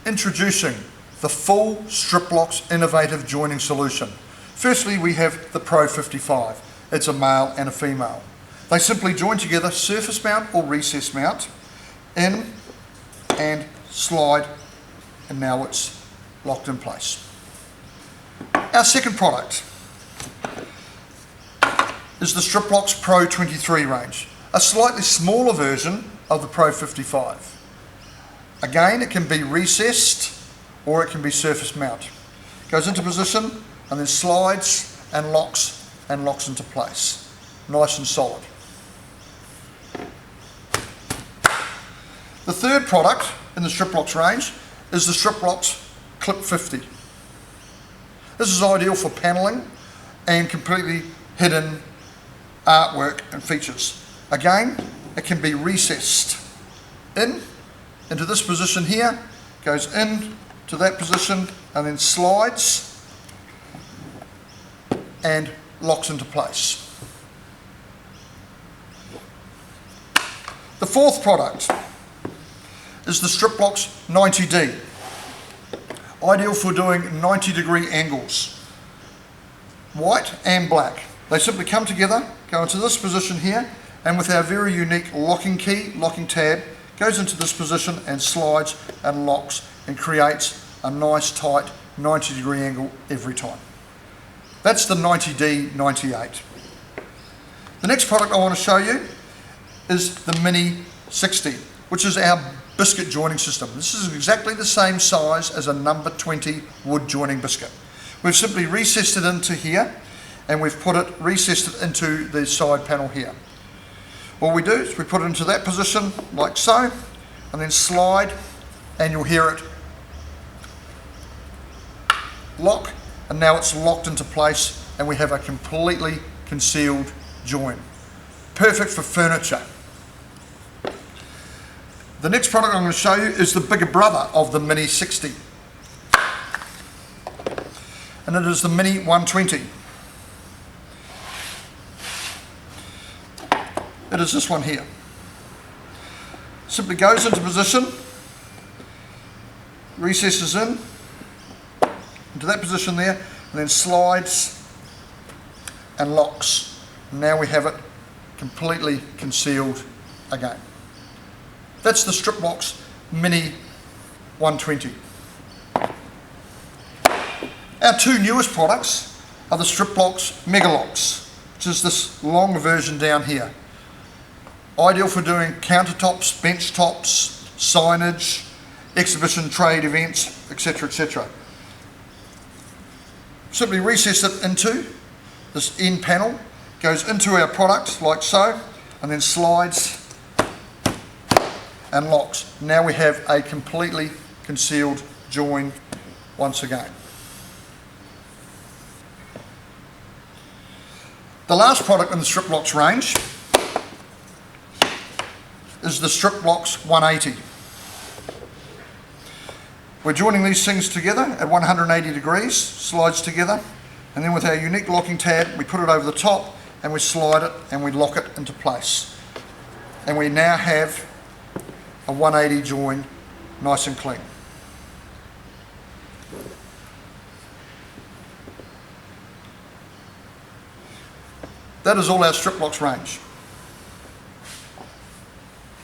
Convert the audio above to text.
Introducing the full Striplox innovative joining solution. Firstly, we have the Pro 55. It's a male and a female. They simply join together, surface mount or recess mount, in and slide, and now it's locked in place. Our second product is the Striplox Pro 23 range, a slightly smaller version of the Pro 55. Again, it can be recessed or it can be surface mount. Goes into position and then slides and locks into place. Nice and solid. The third product in the Striplox range is the Striplox Clip 50. This is ideal for paneling and completely hidden artwork and features. Again, it can be recessed into this position here, goes in to that position and then slides and locks into place. The fourth product is the Striplox 90D, ideal for doing 90-degree angles, white and black. They simply come together, go into this position here, and with our very unique locking key, locking tab, goes into this position and slides and locks and creates a nice tight 90-degree angle every time. That's the 90D 98. The next product I want to show you is the Mini 60, which is our biscuit joining system. This is exactly the same size as a number 20 wood joining biscuit. We've simply recessed it into here and we've recessed it into the side panel here. What we do is we put it into that position like so and then slide and you'll hear it lock, and now it's locked into place and we have a completely concealed join. Perfect for furniture. The next product I'm going to show you is the bigger brother of the Mini 60, and it is the Mini 120. It is this one here. Simply goes into position, recesses into that position there, and then slides and locks. Now we have it completely concealed again. That's the Striplox Mini 120. Our two newest products are the Striplox Megalocks, which is this long version down here. Ideal for doing countertops, bench tops, signage, exhibition trade events, etc., etc. Simply recess it into this end panel, goes into our product like so, and then slides and locks. Now we have a completely concealed join once again. The last product in the Striplox range is the Striplox 180. We're joining these things together at 180 degrees, slides together, and then with our unique locking tab, we put it over the top and we slide it and we lock it into place. And we now have a 180 join, nice and clean. That is all our Striplox range.